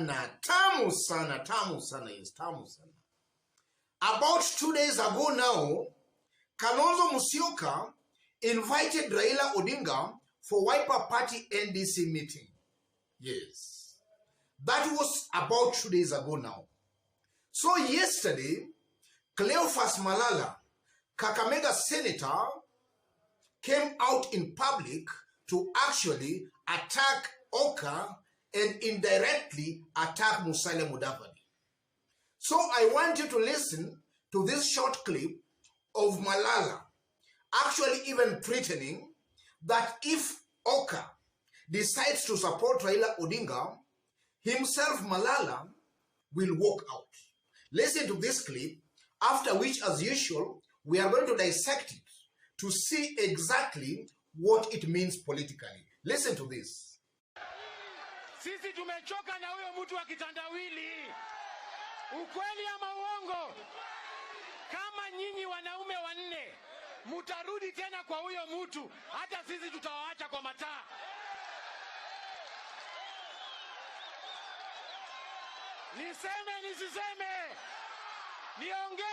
sana, tamu sana, yes, tamu sana. About 2 days ago now, Kalonzo Musyoka invited Raila Odinga for Wiper Party NDC meeting. Yes. That was about 2 days ago now. So yesterday, Cleophas Malala, Kakamega senator, came out in public to actually attack Oka and indirectly attack Musalia Mudavadi. So I want you to listen to this short clip of Malala actually even threatening that if Oka decides to support Raila Odinga, himself Malala will walk out. Listen to this clip, after which, as usual, we are going to dissect it to see exactly what it means politically. Listen to this. Sisi tumechoka na huyo mtu wa kitandawili. Ukweli ama uongo? Kama nyinyi wanaume wanne mutarudi tena kwa huyo mtu, hata sisi tutawaacha kwa mataa. Niseme nisiseme? Niongee?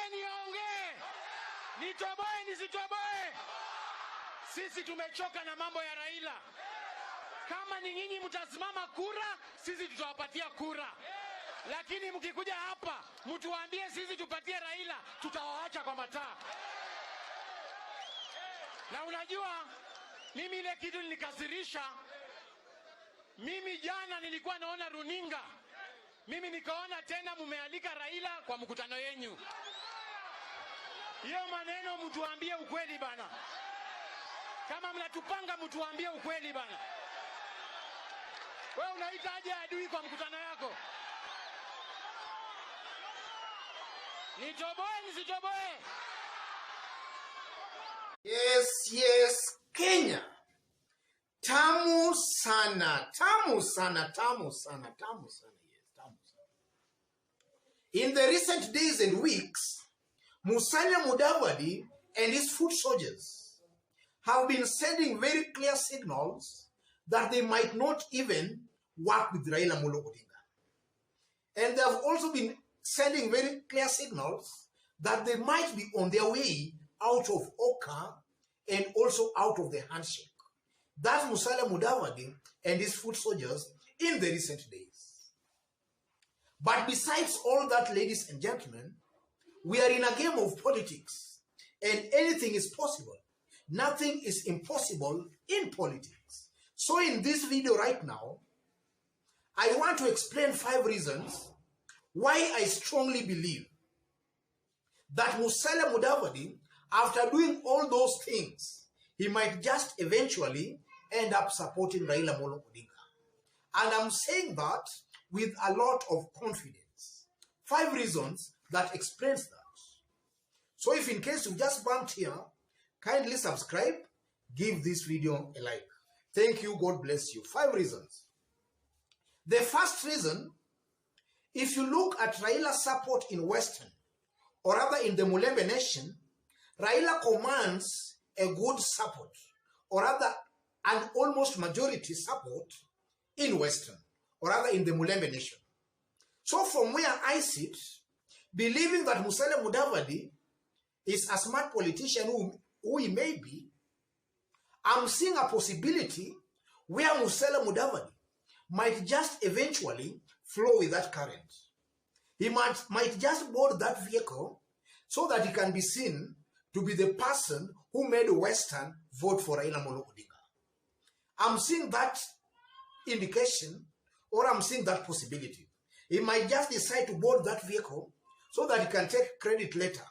Nitoboe nisitoboe? Sisi tumechoka na mambo ya Raila. Kama ni nyinyi mtasimama kura, sisi tutawapatia kura. Lakini mkikuja hapa, mtuambie sisi tupatie Raila, tutawaacha kwa mataa. Na unajua, mimi ile kitu nilikasirisha. Mimi jana nilikuwa naona runinga. Mimi nikaona tena mumealika Raila kwa mkutano yenu. Hiyo maneno mtuambie ukweli bana. Kama mnatupanga mtuambie ukweli bana. Wewe unaita aje adui kwa mkutano yako? Nitoboe nisitoboe? Yes, Kenya. Tamu sana, yes, tamu sana. In the recent days and weeks, Musalia Mudavadi and his foot soldiers have been sending very clear signals that they might not even work with Raila Odinga. And they have also been sending very clear signals that they might be on their way out of Oka and also out of the handshake. That's Musalia Mudavadi and his foot soldiers in the recent days. But besides all that, ladies and gentlemen, we are in a game of politics, and anything is possible. Nothing is impossible in politics. So in this video right now, I want to explain 5 reasons why I strongly believe that Musalia Mudavadi, after doing all those things, he might just eventually end up supporting Raila Odinga. And I'm saying that with a lot of confidence. 5 reasons that explains that. So if in case you just bumped here, kindly subscribe, give this video a like. Thank you, God bless you. 5 reasons. The first reason, if you look at Raila's support in Western, or rather in the Mulembe Nation, Raila commands a good support, or rather an almost majority support in Western, or rather in the Mulembe Nation. So from where I sit, believing that Musalia Mudavadi is a smart politician who he may be, I'm seeing a possibility where Musalia Mudavadi might just eventually flow with that current. He might just board that vehicle so that he can be seen to be the person who made Western vote for Raila Odinga. I'm seeing that indication, or I'm seeing that possibility. He might just decide to board that vehicle so that he can take credit later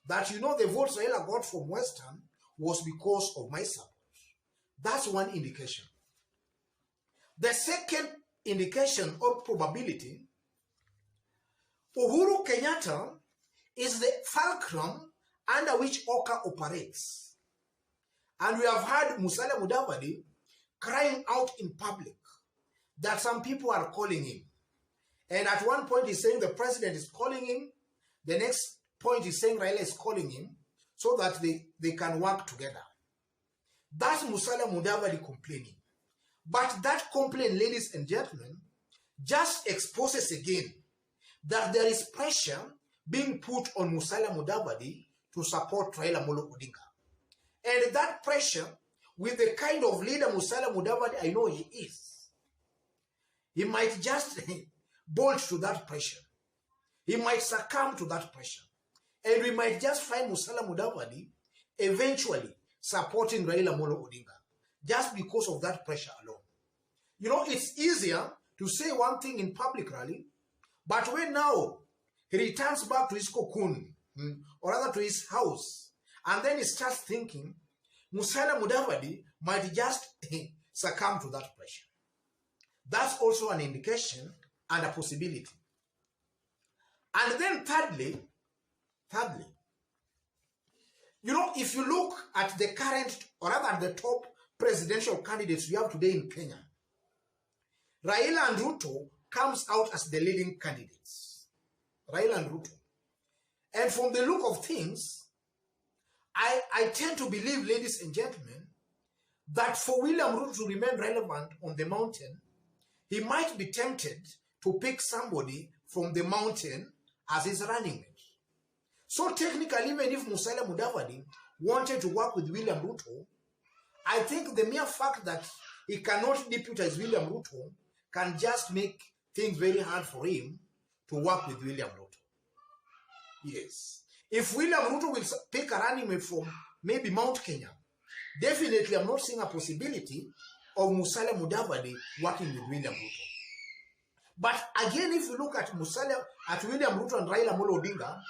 that, you know, the votes Raila got from Western was because of my support. That's one indication. The second indication or probability, Uhuru Kenyatta is the fulcrum under which Oka operates. And we have heard Musalia Mudavadi crying out in public that some people are calling him. And at one point he's saying the president is calling him. The next point he's saying Raila is calling him so that they can work together. That's Musalia Mudavadi complaining. But that complaint, ladies and gentlemen, just exposes again that there is pressure being put on Musalia Mudavadi to support Raila Amolo Odinga. And that pressure, with the kind of leader Musalia Mudavadi I know he is, he might just bolt to that pressure. He might succumb to that pressure. And we might just find Musalia Mudavadi eventually supporting Raila Amolo Odinga just because of that pressure alone. You know, it's easier to say one thing in public rally, but when now he returns back to his cocoon, or rather to his house, and then he starts thinking, Musalia Mudavadi might just succumb to that pressure. That's also an indication and a possibility. And then thirdly, you know, if you look at the current, or rather at the top presidential candidates we have today in Kenya, Raila and Ruto comes out as the leading candidates. Raila and Ruto. And from the look of things, I tend to believe, ladies and gentlemen, that for William Ruto to remain relevant on the mountain, he might be tempted to pick somebody from the mountain as his running mate. So technically, even if Musalia Mudavadi wanted to work with William Ruto, I think the mere fact that he cannot deputize William Ruto can just make things very hard for him to work with William Ruto. Yes. If William Ruto will pick a running mate from maybe Mount Kenya, definitely I'm not seeing a possibility of Musalia Mudavadi working with William Ruto. But again, if you look at William Ruto and Raila Amolo Odinga,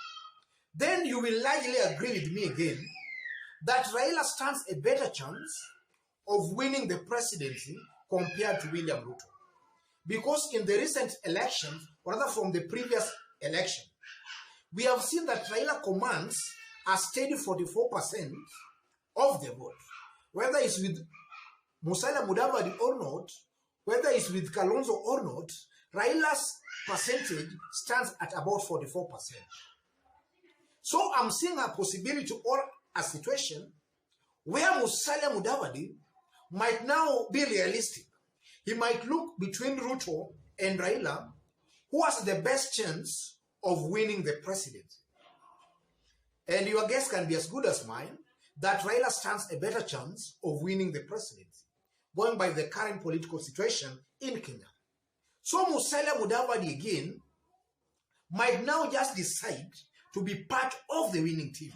then you will largely agree with me again that Raila stands a better chance of winning the presidency compared to William Ruto. Because in the recent elections, or rather from the previous election, we have seen that Raila commands a steady 44% of the vote. Whether it's with Musalia Mudavadi or not, whether it's with Kalonzo or not, Raila's percentage stands at about 44%. So I'm seeing a possibility or a situation where Musalia Mudavadi might now be realistic. He might look between Ruto and Raila, who has the best chance of winning the presidency. And your guess can be as good as mine that Raila stands a better chance of winning the presidency, going by the current political situation in Kenya. So Musalia Mudavadi again might now just decide to be part of the winning team.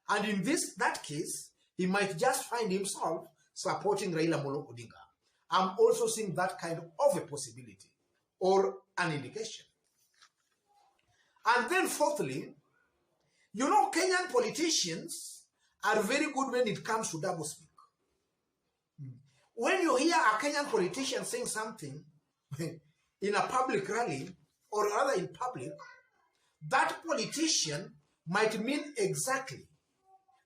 And in that case, he might just find himself supporting Raila Amolo Odinga. I'm also seeing that kind of a possibility or an indication. And then fourthly, you know, Kenyan politicians are very good when it comes to doublespeak. When you hear a Kenyan politician saying something in a public rally, or rather in public, that politician might mean exactly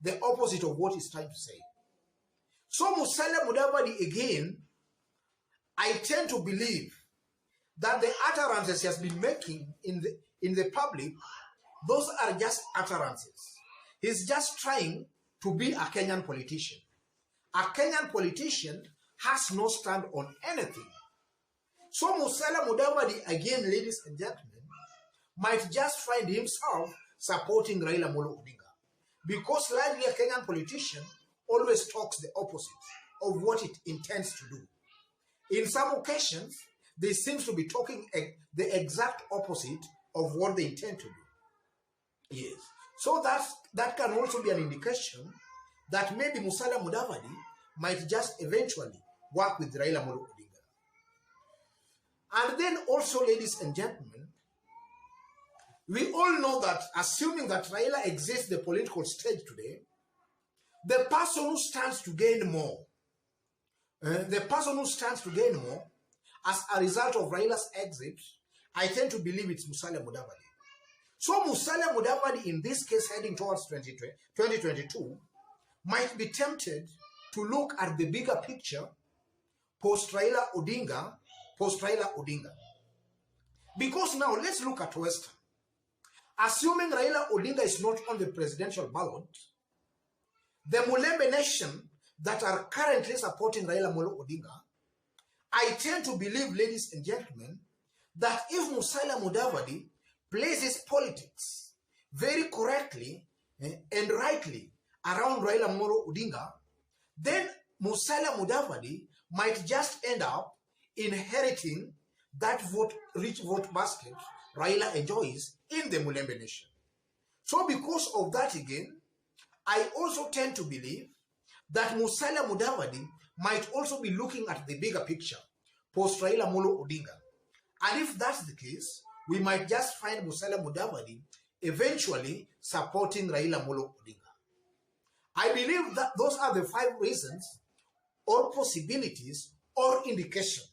the opposite of what he's trying to say. So Musalia Mudavadi again, I tend to believe that the utterances he has been making in the public, those are just utterances. He's just trying to be a Kenyan politician. A Kenyan politician has no stand on anything. So Musalia Mudavadi, again, ladies and gentlemen, might just find himself supporting Raila Amolo Odinga. Because largely a Kenyan politician always talks the opposite of what it intends to do. In some occasions, they seem to be talking the exact opposite of what they intend to do. Yes. So that can also be an indication that maybe Musalia Mudavadi might just eventually work with Raila Amolo Odinga. And then also, ladies and gentlemen, we all know that assuming that Raila exits the political stage today, the person who stands to gain more, as a result of Raila's exit, I tend to believe it's Musalia Mudavadi. So Musalia Mudavadi, in this case, heading towards 2022, might be tempted to look at the bigger picture post-Raila Odinga. Because now, let's look at Western. Assuming Raila Odinga is not on the presidential ballot, the Mulembe Nation that are currently supporting Raila Amolo Odinga, I tend to believe, ladies and gentlemen, that if Musalia Mudavadi plays his politics very correctly and rightly around Raila Amolo Odinga, then Musalia Mudavadi might just end up inheriting that rich vote basket Raila enjoys in the Mulembe nation. So because of that again, I also tend to believe that Musalia Mudavadi might also be looking at the bigger picture post Raila Amolo Odinga. And if that's the case, we might just find Musalia Mudavadi eventually supporting Raila Amolo Odinga. I believe that those are the 5 reasons or possibilities or indications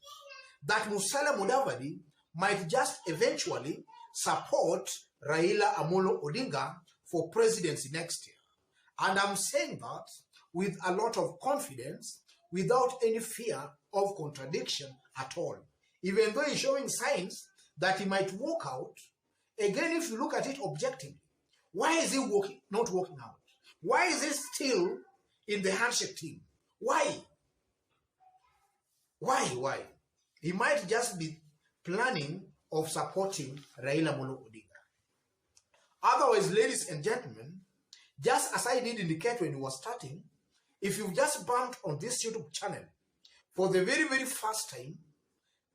that Musalia Mudavadi might just eventually support Raila Amolo Odinga for presidency next year. And I'm saying that with a lot of confidence, without any fear of contradiction at all. Even though he's showing signs that he might walk out, again, if you look at it objectively, why is he not walking out? Why is he still in the handshake team? Why? Why? He might just be planning of supporting Raila Amolo Odinga. Otherwise, ladies and gentlemen, just as I did indicate when we were starting, if you've just bumped on this YouTube channel for the very, very first time,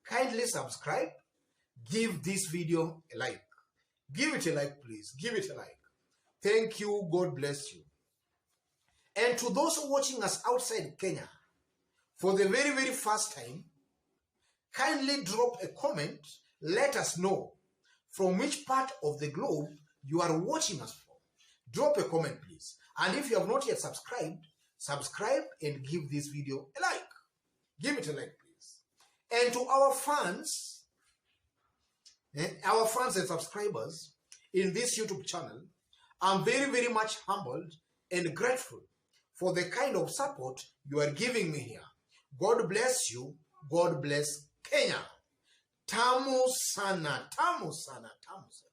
kindly subscribe, give this video a like. Give it a like, please. Give it a like. Thank you. God bless you. And to those watching us outside Kenya, for the very, very first time, kindly drop a comment. Let us know from which part of the globe you are watching us from. Drop a comment, please. And if you have not yet subscribed, subscribe and give this video a like. Give it a like, please. And to our fans and subscribers in this YouTube channel, I'm very, very much humbled and grateful for the kind of support you are giving me here. God bless you. God bless Kenya. Tamu sana, tamu sana, tamu sana.